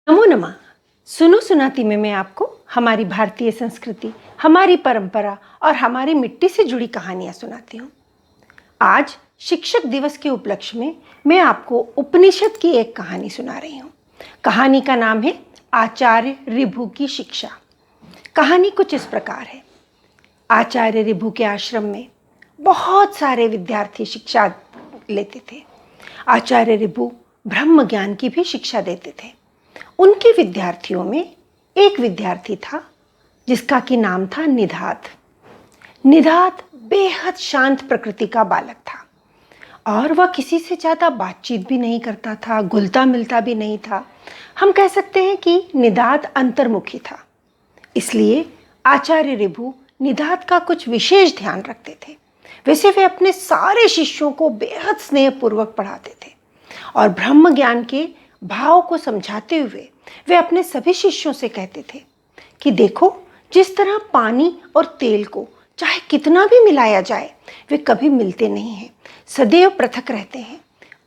नमो नमः। सुनो सुनाती में मैं आपको हमारी भारतीय संस्कृति, हमारी परंपरा और हमारी मिट्टी से जुड़ी कहानियां सुनाती हूँ। आज शिक्षक दिवस के उपलक्ष्य में मैं आपको उपनिषद की एक कहानी सुना रही हूँ। कहानी का नाम है आचार्य ऋभु की शिक्षा। कहानी कुछ इस प्रकार है। आचार्य ऋभु के आश्रम में बहुत सारे विद्यार्थी शिक्षा लेते थे। आचार्य ऋभु ब्रह्म ज्ञान की भी शिक्षा देते थे। उनके विद्यार्थियों में एक विद्यार्थी था जिसका कि नाम था निधात। निधात बेहद शांत प्रकृति का बालक था और वह किसी से ज़्यादा बातचीत भी नहीं करता था, घुलता मिलता भी नहीं था। हम कह सकते हैं कि निधात अंतर्मुखी था। इसलिए आचार्य ऋभु निधात का कुछ विशेष ध्यान रखते थे। वैसे वे अपने सारे शिष्यों को बेहद स्नेहपूर्वक पढ़ाते थे और ब्रह्म ज्ञान के भाव को समझाते हुए वे अपने सभी शिष्यों से कहते थे कि देखो, जिस तरह पानी और तेल को चाहे कितना भी मिलाया जाए वे कभी मिलते नहीं हैं, सदैव पृथक रहते हैं।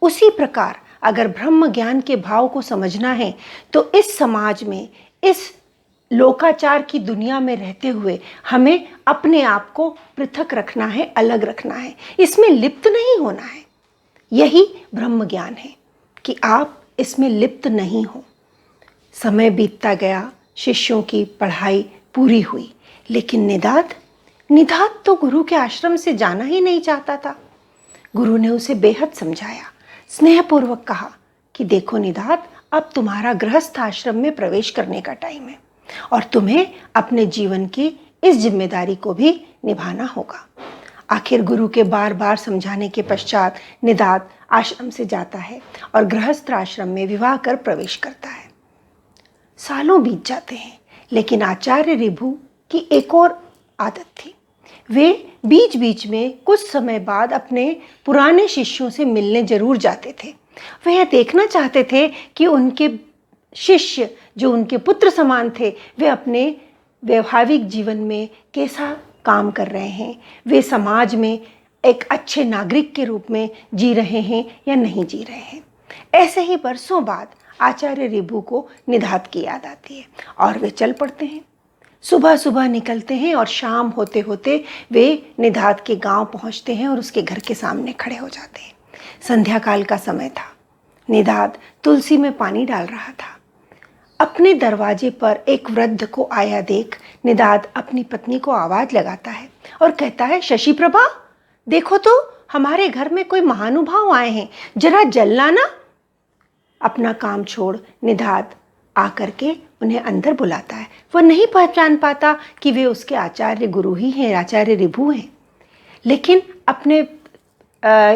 उसी प्रकार अगर ब्रह्म ज्ञान के भाव को समझना है तो इस समाज में, इस लोकाचार की दुनिया में रहते हुए हमें अपने आप को पृथक रखना है, अलग रखना है, इसमें लिप्त नहीं होना है। यही ब्रह्म ज्ञान है कि आप इसमें लिप्त नहीं हो। समय बीतता गया, शिष्यों की पढ़ाई पूरी हुई, लेकिन निधात तो गुरु के आश्रम से जाना ही नहीं चाहता था। गुरु ने उसे बेहद समझाया, स्नेहपूर्वक कहा कि देखो निधात, अब तुम्हारा गृहस्थ आश्रम में प्रवेश करने का टाइम है और तुम्हें अपने जीवन की इस जिम्मेदारी को भी निभाना होगा। आखिर गुरु के बार बार समझाने के पश्चात निधात आश्रम से जाता है और गृहस्थ आश्रम में विवाह कर प्रवेश करता है। सालों बीत जाते हैं, लेकिन आचार्य ऋभु की एक और आदत थी। वे बीच बीच में कुछ समय बाद अपने पुराने शिष्यों से मिलने जरूर जाते थे। वे यह देखना चाहते थे कि उनके शिष्य, जो उनके पुत्र समान थे, वे अपने वैवाहिक जीवन में कैसा काम कर रहे हैं, वे समाज में एक अच्छे नागरिक के रूप में जी रहे हैं या नहीं जी रहे हैं। ऐसे ही बरसों बाद आचार्य ऋभु को निधात की याद आती है और वे चल पड़ते हैं। सुबह सुबह निकलते हैं और शाम होते होते वे निधात के गांव पहुंचते हैं और उसके घर के सामने खड़े हो जाते हैं। संध्या काल का समय था। निधात तुलसी में पानी डाल रहा था। अपने दरवाजे पर एक वृद्ध को आया देख निधात अपनी पत्नी को आवाज लगाता है और कहता है, शशि प्रभा, देखो तो हमारे घर में कोई महानुभाव आए हैं, जरा जल लाना। अपना काम छोड़ निधात आकर के उन्हें अंदर बुलाता है। वह नहीं पहचान पाता कि वे उसके आचार्य गुरु ही हैं, आचार्य ऋभु हैं, लेकिन अपने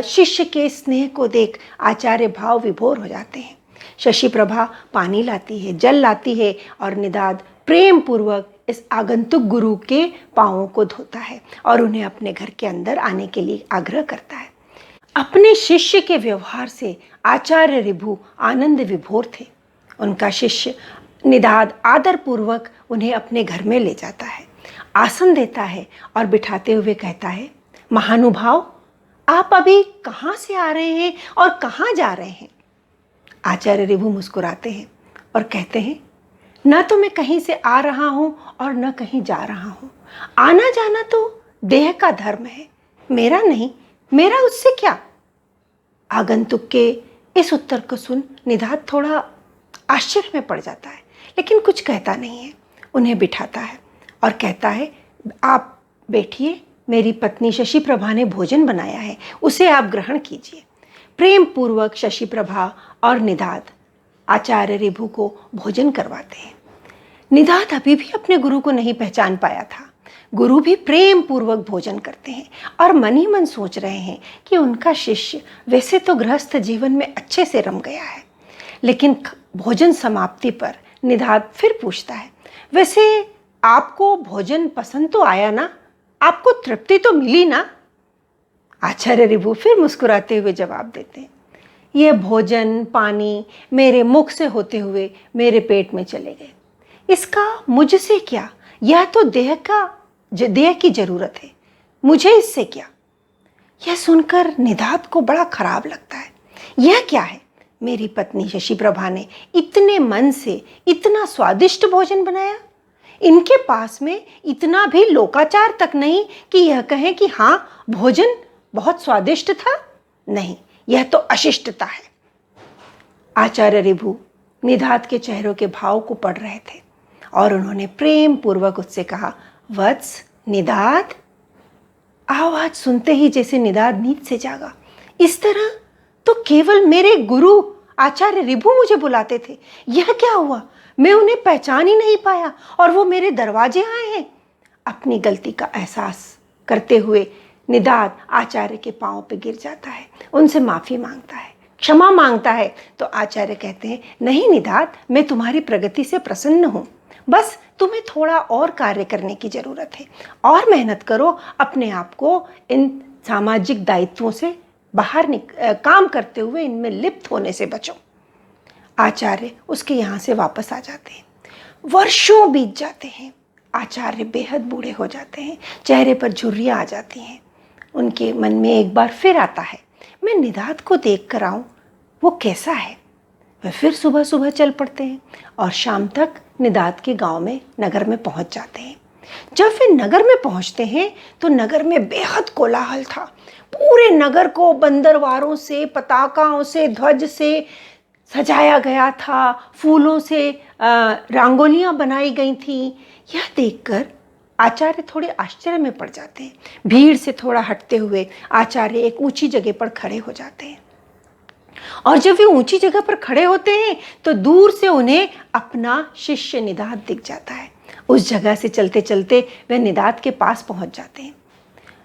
शिष्य के स्नेह को देख आचार्य भाव विभोर हो जाते हैं। शशि प्रभा पानी लाती है, जल लाती है और निधात प्रेम पूर्वक इस आगंतुक गुरु के पांवों को धोता है और उन्हें अपने घर के अंदर आने के लिए आग्रह करता है। अपने शिष्य के व्यवहार से आचार्य ऋभु आनंद विभोर थे। उनका शिष्य निधात आदर पूर्वक उन्हें अपने घर में ले जाता है, आसन देता है और बिठाते हुए कहता है, महानुभाव, आप अभी कहाँ से आ रहे हैं और कहाँ जा रहे हैं? आचार्य ऋभु मुस्कुराते हैं और कहते हैं, न तो मैं कहीं से आ रहा हूं और न कहीं जा रहा हूं। आना जाना तो देह का धर्म है, मेरा नहीं, मेरा उससे क्या? आगंतुक के इस उत्तर को सुन निधात थोड़ा आश्चर्य में पड़ जाता है, लेकिन कुछ कहता नहीं है। उन्हें बिठाता है और कहता है, आप बैठिए, मेरी पत्नी शशि प्रभा ने भोजन बनाया है, उसे आप ग्रहण कीजिए। प्रेम पूर्वक शशि प्रभा और निधात आचार्य ऋभु को भोजन करवाते हैं। निधात अभी भी अपने गुरु को नहीं पहचान पाया था। गुरु भी प्रेम पूर्वक भोजन करते हैं और मन ही मन सोच रहे हैं कि उनका शिष्य वैसे तो गृहस्थ जीवन में अच्छे से रम गया है, लेकिन भोजन समाप्ति पर निधात फिर पूछता है, वैसे आपको भोजन पसंद तो आया ना? आपको तृप्ति तो मिली ना? आचार्य ऋभु फिर मुस्कुराते हुए जवाब देते हैं, यह भोजन पानी मेरे मुख से होते हुए मेरे पेट में चले गए, इसका मुझसे क्या? यह तो देह की जरूरत है, मुझे इससे क्या? यह सुनकर निधात को बड़ा खराब लगता है। यह क्या है? मेरी पत्नी शशि प्रभा ने इतने मन से इतना स्वादिष्ट भोजन बनाया? इनके पास में इतना भी लोकाचार तक नहीं कि यह कहें कि हाँ, भोजन बहुत स्वादिष्ट था। नहीं, यह तो अशिष्टता है। आचार्य ऋभु निधात के चेहरों के भाव को पढ़ रहे थे और उन्होंने प्रेम पूर्वक उससे कहा, वत्स, निधात। आवाज सुनते ही जैसे निधात नींद से जागा। इस तरह तो केवल मेरे गुरु आचार्य ऋभु मुझे बुलाते थे। यह क्या हुआ? मैं उन्हें पहचान ही नहीं पाया और वो मेरे दरवाजे आए हैं। अपनी गलती का एहसास करते हुए निधात आचार्य के पांव पे गिर जाता है, उनसे माफी मांगता है, क्षमा मांगता है। तो आचार्य कहते हैं, नहीं निधात, मैं तुम्हारी प्रगति से प्रसन्न हूँ। बस तुम्हें थोड़ा और कार्य करने की जरूरत है, और मेहनत करो, अपने आप को इन सामाजिक दायित्वों से बाहर काम करते हुए इनमें लिप्त होने से बचो। आचार्य उसके यहाँ से वापस आ जाते हैं। वर्षों बीत जाते हैं। आचार्य बेहद बूढ़े हो जाते हैं, चेहरे पर झुर्रियाँ आ जाती हैं। उनके मन में एक बार फिर आता है, मैं निधात को देख कर आऊँ, वो कैसा है। वे फिर सुबह सुबह चल पड़ते हैं और शाम तक निधात के गांव में, नगर में पहुंच जाते हैं। जब वे नगर में पहुंचते हैं तो नगर में बेहद कोलाहल था। पूरे नगर को बंदरवारों से, पताकाओं से, ध्वज से सजाया गया था, फूलों से रंगोलियां बनाई गई थी। यह देखकर आचार्य थोड़े आश्चर्य में पड़ जाते हैं। भीड़ से थोड़ा हटते हुए आचार्य एक ऊंची जगह पर खड़े हो जाते हैं और जब वे ऊंची जगह पर खड़े होते हैं तो दूर से उन्हें अपना शिष्य निधात दिख जाता है। उस जगह से चलते चलते वे निधात के पास पहुंच जाते हैं।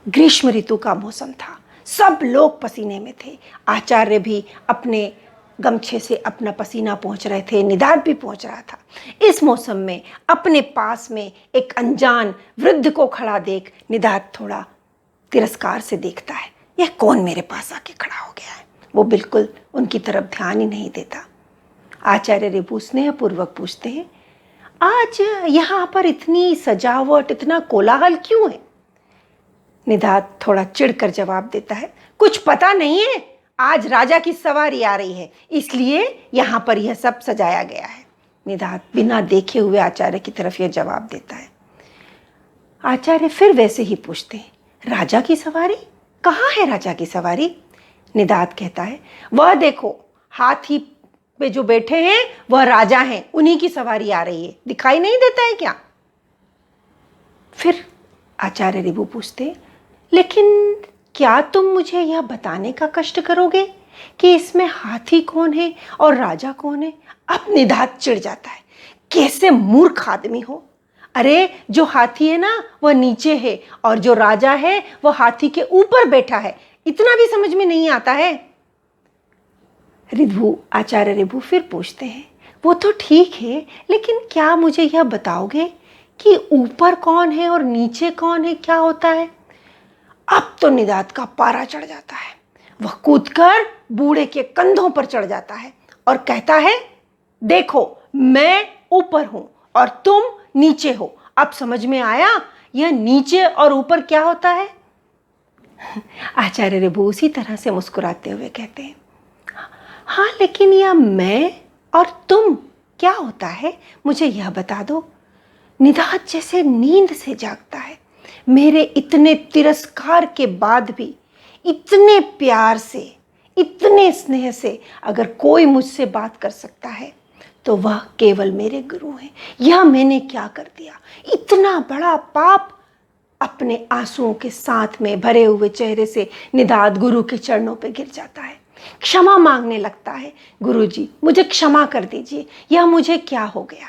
ग्रीष्म ऋतु का मौसम था, सब लोग पसीने में थे। आचार्य भी अपने गमछे से अपना पसीना पहुंच रहे थे, निधात भी पहुंच रहा था। इस मौसम में अपने पास में एक अनजान वृद्ध को खड़ा देख निधात थोड़ा तिरस्कार से देखता है, यह कौन मेरे पास आके खड़ा हो गया है। वो बिल्कुल उनकी तरफ ध्यान ही नहीं देता। आचार्य ऋभु स्नेहपूर्वक पूछते हैं, आज यहाँ पर इतनी सजावट, इतना कोलाहल क्यों है? निधात थोड़ा चिढ़कर जवाब देता है, कुछ पता नहीं है, आज राजा की सवारी आ रही है, इसलिए यहाँ पर यह सब सजाया गया है। निधात बिना देखे हुए आचार्य की तरफ यह जवाब देता है। आचार्य फिर वैसे ही पूछते हैं, राजा की सवारी? कहाँ है राजा की सवारी? निधात कहता है, वह देखो, हाथी पे जो बैठे हैं वह राजा हैं, उन्हीं की सवारी आ रही है, दिखाई नहीं देता है क्या? फिर आचार्य ऋभु पूछते, लेकिन क्या तुम मुझे यह बताने का कष्ट करोगे कि इसमें हाथी कौन है और राजा कौन है? अब निधात चिढ़ जाता है, कैसे मूर्ख आदमी हो। अरे जो हाथी है ना वह नीचे है और जो राजा है वह हाथी के ऊपर बैठा है, इतना भी समझ में नहीं आता है। आचार्य ऋभु फिर पूछते हैं, वो तो ठीक है, लेकिन क्या मुझे यह बताओगे कि ऊपर कौन है और नीचे कौन है, क्या होता है? अब तो निधात का पारा चढ़ जाता है। वह कूदकर बूढ़े के कंधों पर चढ़ जाता है और कहता है, देखो मैं ऊपर हूं और तुम नीचे हो, अब समझ में आया यह नीचे और ऊपर क्या होता है? आचार्य ऋभु उसी तरह से मुस्कुराते हुए कहते हैं, हाँ, लेकिन यह मैं और तुम क्या होता है, मुझे यह बता दो। निधात जैसे नींद से जागता है। मेरे इतने तिरस्कार के बाद भी इतने प्यार से, इतने स्नेह से अगर कोई मुझसे बात कर सकता है तो वह केवल मेरे गुरु हैं। यह मैंने क्या कर दिया? इतना बड़ा पाप। अपने आंसुओं के साथ में भरे हुए चेहरे से निधात गुरु के चरणों पर गिर जाता है, क्षमा मांगने लगता है, गुरुजी मुझे क्षमा कर दीजिए, यह मुझे क्या हो गया।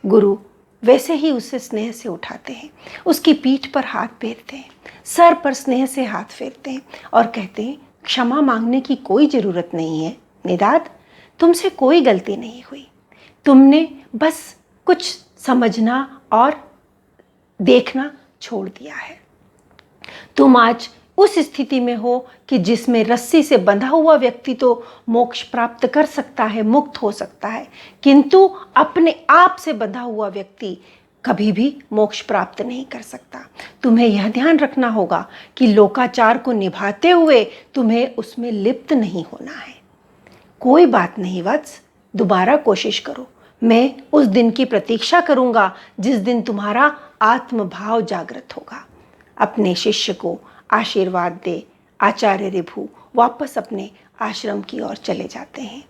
गुरु वैसे ही उसे स्नेह से उठाते हैं, उसकी पीठ पर हाथ फेरते हैं, सर पर स्नेह से हाथ फेरते हैं और कहते हैं, क्षमा मांगने की कोई ज़रूरत नहीं है निधात, तुमसे कोई गलती नहीं हुई, तुमने बस कुछ समझना और देखना छोड़ दिया है। तुम आज उस स्थिति में हो कि जिसमें रस्सी से बंधा हुआ व्यक्ति तो मोक्ष प्राप्त कर सकता है, मुक्त हो सकता है, किंतु अपने आप से बंधा हुआ व्यक्ति कभी भी मोक्ष प्राप्त नहीं कर सकता। तुम्हें यह ध्यान रखना होगा कि लोकाचार को निभाते हुए तुम्हें उसमें लिप्त नहीं होना है। कोई बात नहीं वत्स, दोबारा कोशिश करो। मैं उस दिन की प्रतीक्षा करूंगा जिस दिन तुम्हारा आत्मभाव जागृत होगा। अपने शिष्य को आशीर्वाद दे आचार्य ऋभु वापस अपने आश्रम की ओर चले जाते हैं।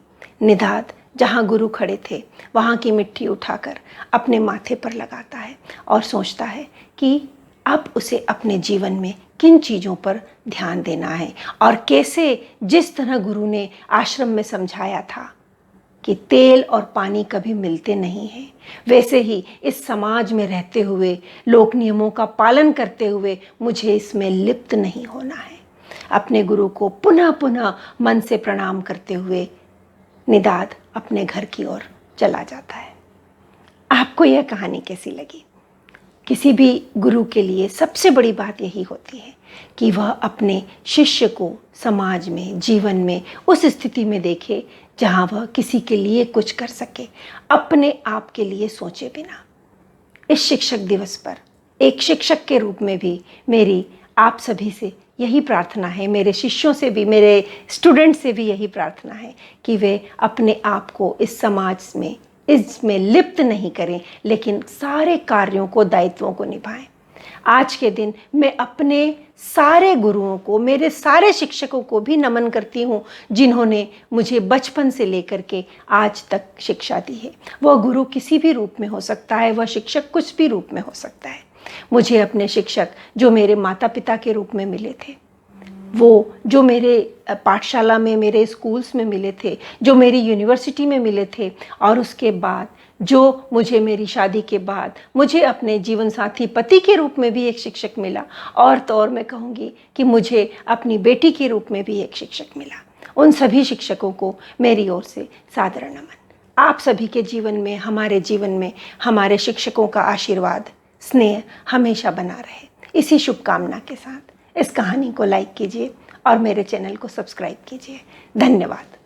निधाद जहाँ गुरु खड़े थे वहाँ की मिट्टी उठाकर अपने माथे पर लगाता है और सोचता है कि अब उसे अपने जीवन में किन चीज़ों पर ध्यान देना है और कैसे, जिस तरह गुरु ने आश्रम में समझाया था कि तेल और पानी कभी मिलते नहीं हैं, वैसे ही इस समाज में रहते हुए, लोक नियमों का पालन करते हुए मुझे इसमें लिप्त नहीं होना है। अपने गुरु को पुनः पुनः मन से प्रणाम करते हुए निदाद अपने घर की ओर चला जाता है। आपको यह कहानी कैसी लगी? किसी भी गुरु के लिए सबसे बड़ी बात यही होती है कि वह अपने शिष्य को समाज में, जीवन में उस स्थिति में देखे जहाँ वह किसी के लिए कुछ कर सके, अपने आप के लिए सोचे बिना। इस शिक्षक दिवस पर एक शिक्षक के रूप में भी मेरी आप सभी से यही प्रार्थना है, मेरे शिष्यों से भी, मेरे स्टूडेंट से भी यही प्रार्थना है कि वे अपने आप को इस समाज में, इसमें लिप्त नहीं करें, लेकिन सारे कार्यों को, दायित्वों को निभाएं। आज के दिन मैं अपने सारे गुरुओं को, मेरे सारे शिक्षकों को भी नमन करती हूँ जिन्होंने मुझे बचपन से लेकर के आज तक शिक्षा दी है। वह गुरु किसी भी रूप में हो सकता है, वह शिक्षक कुछ भी रूप में हो सकता है। मुझे अपने शिक्षक जो मेरे माता पिता के रूप में मिले थे, वो जो मेरे पाठशाला में, मेरे स्कूल्स में मिले थे, जो मेरी यूनिवर्सिटी में मिले थे, और उसके बाद जो मुझे मेरी शादी के बाद मुझे अपने जीवन साथी पति के रूप में भी एक शिक्षक मिला, और तो और मैं कहूँगी कि मुझे अपनी बेटी के रूप में भी एक शिक्षक मिला। उन सभी शिक्षकों को मेरी ओर से सादर नमन। आप सभी के जीवन में, हमारे जीवन में हमारे शिक्षकों का आशीर्वाद, स्नेह हमेशा बना रहे। इसी शुभकामना के साथ इस कहानी को लाइक कीजिए और मेरे चैनल को सब्सक्राइब कीजिए। धन्यवाद।